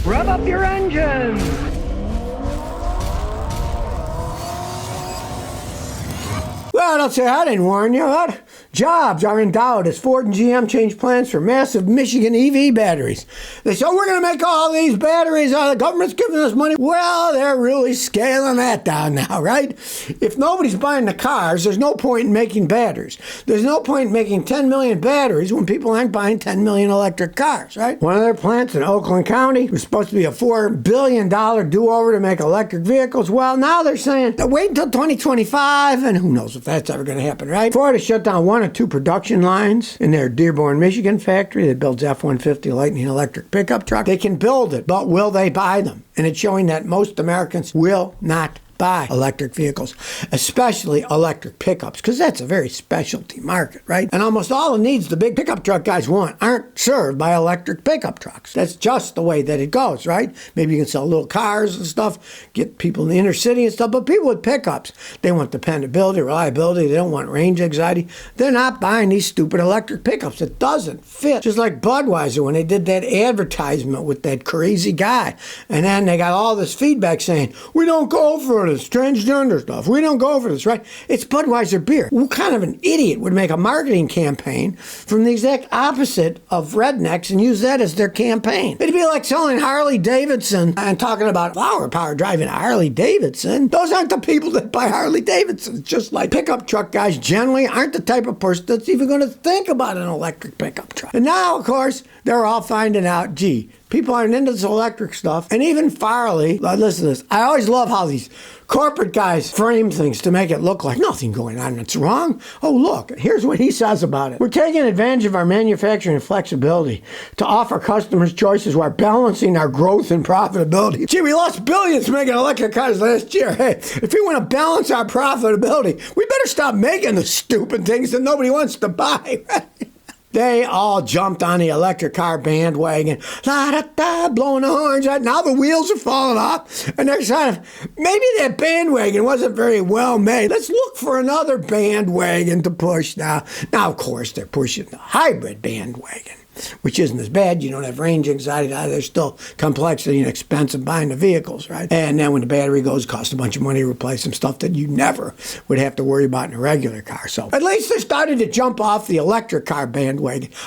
Rev up your engines! Well, don't say I didn't warn you. What? Jobs are in doubt as Ford and GM change plans for massive Michigan EV batteries. They say, we're going to make all these batteries. The government's giving us money. Well, they're really scaling that down now, right? If nobody's buying the cars, there's no point in making batteries. There's no point in making 10 million batteries when people aren't buying 10 million electric cars, right? One of their plants in Oakland County was supposed to be a $4 billion do-over to make electric vehicles. Well, now they're saying, wait until 2025, and who knows if that's ever going to happen, right? Ford has shut down one or two production lines in their Dearborn, Michigan factory that builds F-150 Lightning electric pickup truck. They can build it, but will they buy them? And it's showing that most Americans will not buy electric vehicles, especially electric pickups, because that's a very specialty market, right? And almost all the needs the big pickup truck guys want aren't served by electric pickup trucks. That's just the way that it goes, right? Maybe you can sell little cars and stuff, get people in the inner city and stuff, but people with pickups, they want dependability, reliability, they don't want range anxiety. They're not buying these stupid electric pickups. It doesn't fit. Just like Budweiser when they did that advertisement with that crazy guy, and then they got all this feedback saying, we don't go for this transgender stuff. We don't go for this, right? It's Budweiser beer. What kind of an idiot would make a marketing campaign from the exact opposite of rednecks and use that as their campaign? It'd be like selling Harley Davidson and talking about flower power driving a Harley Davidson. Those aren't the people that buy Harley Davidsons. Just like pickup truck guys generally aren't the type of person that's even going to think about an electric pickup truck. And now, of course, they're all finding out, gee, people aren't into this electric stuff. And even Farley, listen to this, I always love how these corporate guys frame things to make it look like nothing going on that's wrong. Oh, look, here's what he says about it. We're taking advantage of our manufacturing flexibility to offer customers choices while balancing our growth and profitability. Gee, we lost billions making electric cars last year. Hey, if we want to balance our profitability, we better stop making the stupid things that nobody wants to buy. They all jumped on the electric car bandwagon, la-da-da, blowing the horns. Right? Now the wheels are falling off, and they're kind of, maybe that bandwagon wasn't very well made. Let's look for another bandwagon to push now. Now, of course, they're pushing the hybrid bandwagon, which isn't as bad. You don't have range anxiety. There's still complexity and expense of buying the vehicles, right? And then when the battery goes, it costs a bunch of money to replace some stuff that you never would have to worry about in a regular car. So at least they're starting to jump off the electric car bandwagon.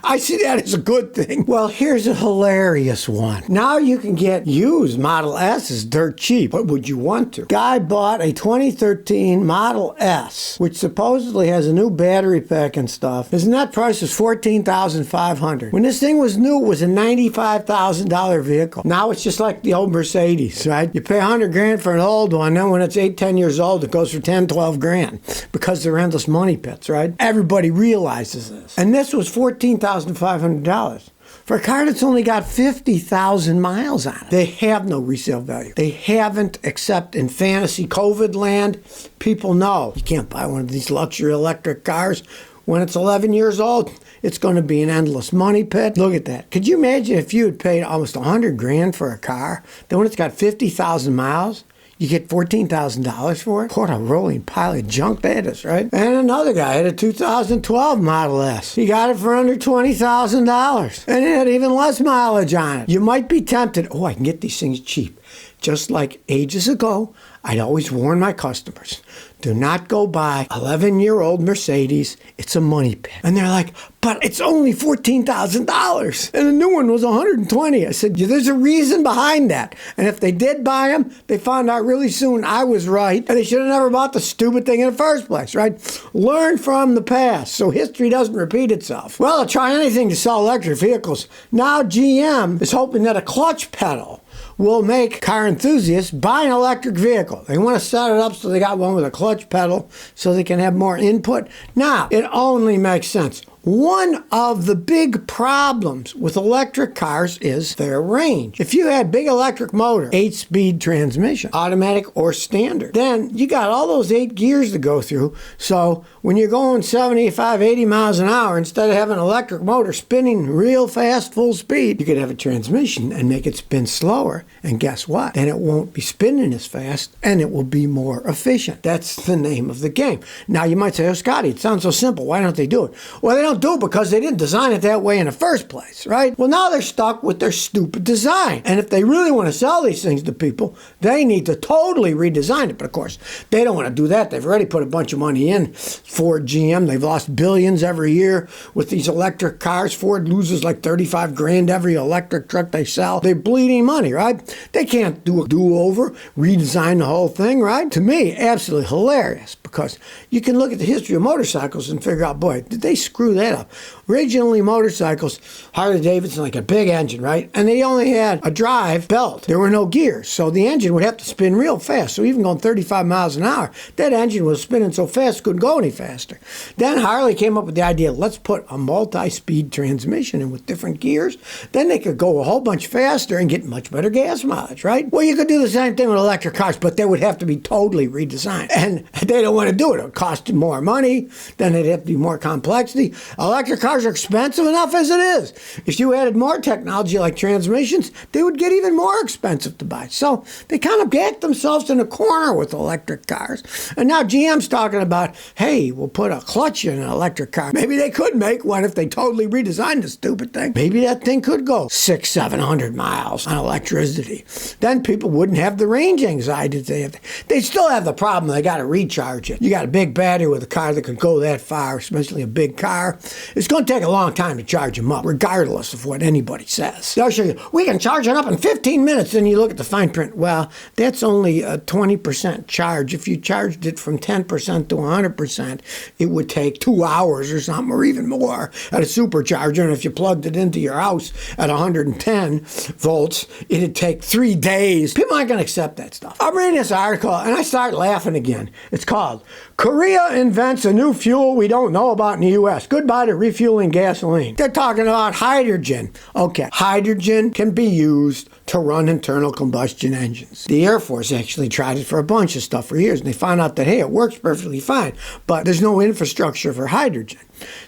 I see that as a good thing. Well, here's a hilarious one. Now you can get used Model S's dirt cheap. What would you want to? Guy bought a 2013 Model S, which supposedly has a new battery pack and stuff. His net price is $14,500. When this thing was new, it was a $95,000 vehicle. Now it's just like the old Mercedes, right? You pay $100,000 for an old one, then when it's 8-10 years old, it goes for $10-12,000 because they're endless money pits, right? Everybody realizes this. And this was $14,500 for a car that's only got 50,000 miles on it. They have no resale value. They haven't, except in fantasy COVID land. People know you can't buy one of these luxury electric cars. When it's 11 years old, it's going to be an endless money pit. Look at that. Could you imagine if you had paid almost $100,000 for a car, then when it's got 50,000 miles, you get $14,000 for it? What a rolling pile of junk that is, right? And another guy had a 2012 Model S. He got it for under $20,000. And it had even less mileage on it. You might be tempted, oh, I can get these things cheap. Just like ages ago, I'd always warn my customers, do not go buy 11-year-old Mercedes. It's a money pit. And they're like, but it's only $14,000. And the new one was $120,000. I said, yeah, there's a reason behind that. And if they did buy them, they found out really soon I was right. And they should have never bought the stupid thing in the first place, right? Learn from the past so history doesn't repeat itself. Well, they'll try anything to sell electric vehicles. Now GM is hoping that a clutch pedal will make car enthusiasts buy an electric vehicle. They want to set it up so they got one with a clutch pedal so they can have more input. Now, it only makes sense. One of the big problems with electric cars is their range. If you had big electric motor, 8-speed transmission, automatic or standard, then you got all those 8 gears to go through. So when you're going 75, 80 miles an hour, instead of having an electric motor spinning real fast, full speed, you could have a transmission and make it spin slower. And guess what? Then it won't be spinning as fast and it will be more efficient. That's the name of the game. Now you might say, oh, Scotty, it sounds so simple. Why don't they do it? Well, they don't don't do it because they didn't design it that way in the first place, right? Well, now they're stuck with their stupid design. And if they really want to sell these things to people, they need to totally redesign it. But of course, they don't want to do that. They've already put a bunch of money in. Ford, GM, they've lost billions every year with these electric cars. Ford loses like 35 grand every electric truck they sell. They're bleeding money, right? They can't do a do-over, redesign the whole thing, right? To me, absolutely hilarious, because you can look at the history of motorcycles and figure out, boy, did they screw that up? Originally, motorcycles, Harley-Davidson, like a big engine, right? And they only had a drive belt. There were no gears, so the engine would have to spin real fast. So even going 35 miles an hour, that engine was spinning so fast it couldn't go any faster. Then Harley came up with the idea, let's put a multi-speed transmission in with different gears. Then they could go a whole bunch faster and get much better gas mileage, right? Well, you could do the same thing with electric cars, but they would have to be totally redesigned. And they don't want to do it. It would cost you more money. Then it'd have to be more complexity. Electric cars are expensive enough as it is. If you added more technology like transmissions, they would get even more expensive to buy. So they kind of backed themselves in a corner with electric cars. And now GM's talking about, hey, we'll put a clutch in an electric car. Maybe they could make one if they totally redesigned the stupid thing. Maybe that thing could go 600-700 miles on electricity. Then people wouldn't have the range anxiety that they have. They still have the problem. They got to recharge it. You got a big battery with a car that can go that far, especially a big car. It's going to take a long time to charge them up, regardless of what anybody says. They'll show you, we can charge it up in 15 minutes. Then you look at the fine print. Well, that's only a 20% charge. If you charged it from 10% to 100%, it would take 2 hours or something, or even more at a supercharger. And if you plugged it into your house at 110 volts, it'd take 3 days. People aren't going to accept that stuff. I'm reading this article and I start laughing again. It's called, Korea Invents a New Fuel We Don't Know About in the U.S. Goodbye to Refueling Gasoline. They're talking about hydrogen. Okay, hydrogen can be used to run internal combustion engines. The Air Force actually tried it for a bunch of stuff for years, and they found out that, hey, it works perfectly fine, but there's no infrastructure for hydrogen.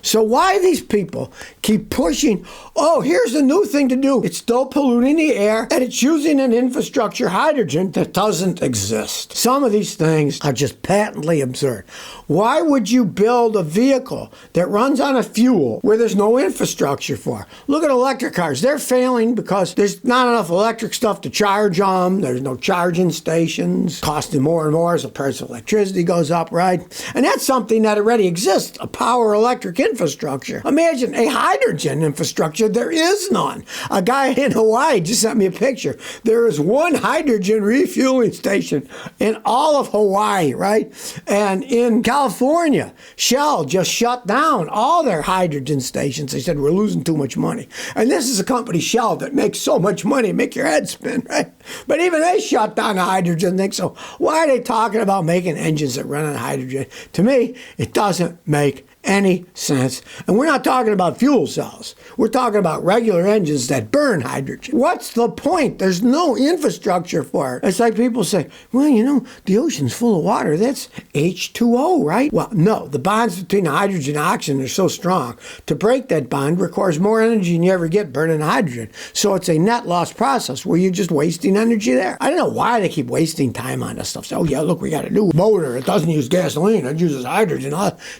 So why these people keep pushing, oh, here's a new thing to do. It's still polluting the air, and it's using an infrastructure, hydrogen, that doesn't exist. Some of these things are just patently absurd. Why would you build a vehicle that runs on a fuel where there's no infrastructure for? Look at electric cars. They're failing because there's not enough electric stuff to charge them. There's no charging stations, costing more and more as the price of electricity goes up, right? And that's something that already exists, a power electric infrastructure. Imagine a hydrogen infrastructure. There is none. A guy in Hawaii just sent me a picture. There is one hydrogen refueling station in all of Hawaii, right? And in California, Shell just shut down all their hydrogen stations. They said, we're losing too much money. And this is a company, Shell, that makes so much money, make your head spin, right? But even they shut down the hydrogen thing. So why are they talking about making engines that run on hydrogen? To me, it doesn't make any sense. And we're not talking about fuel cells. We're talking about regular engines that burn hydrogen. What's the point? There's no infrastructure for it. It's like people say, well, you know, the ocean's full of water. That's H2O, right? Well, no. The bonds between the hydrogen and oxygen are so strong. To break that bond requires more energy than you ever get burning hydrogen. So it's a net loss process where you're just wasting energy there. I don't know why they keep wasting time on this stuff. So, oh, yeah, look, we got a new motor. It doesn't use gasoline. It uses hydrogen.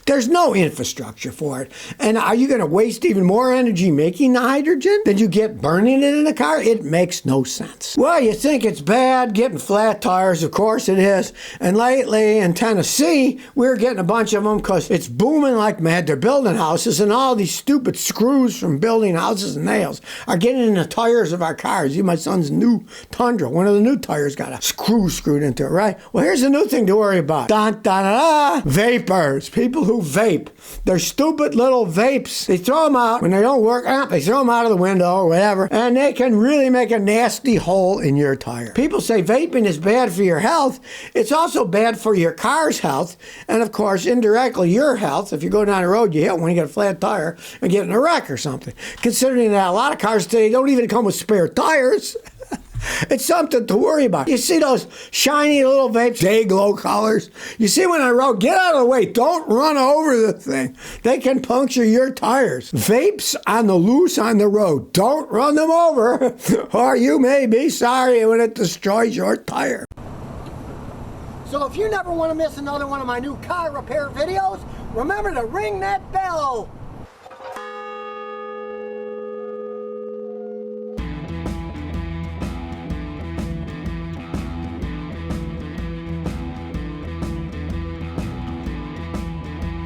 There's no infrastructure for it. And are you going to waste even more energy making the hydrogen than you get burning it in a car? It makes no sense. Well, you think it's bad getting flat tires. Of course it is. And lately in Tennessee, we're getting a bunch of them because it's booming like mad. They're building houses, and all these stupid screws from building houses and nails are getting in the tires of our cars. My son's new Tundra, one of the new tires got a screw screwed into it, right? Well, here's a new thing to worry about. Dun, dun, dun, dun. Vapors. People who vape. They're stupid little vapes. They throw them out when they don't work. They throw them out of the window or whatever, and they can really make a nasty hole in your tire. People say vaping is bad for your health. It's also bad for your car's health, and of course, indirectly, your health. If you go down the road, you hit when you get a flat tire and get in a wreck or something. Considering that a lot of cars today don't even come with spare tires. It's something to worry about. You see those shiny little vapes, day glow colors? You see when I rode, get out of the way. Don't run over the thing. They can puncture your tires. Vapes on the loose on the road. Don't run them over, or you may be sorry when it destroys your tire. So if you never want to miss another one of my new car repair videos, remember to ring that bell.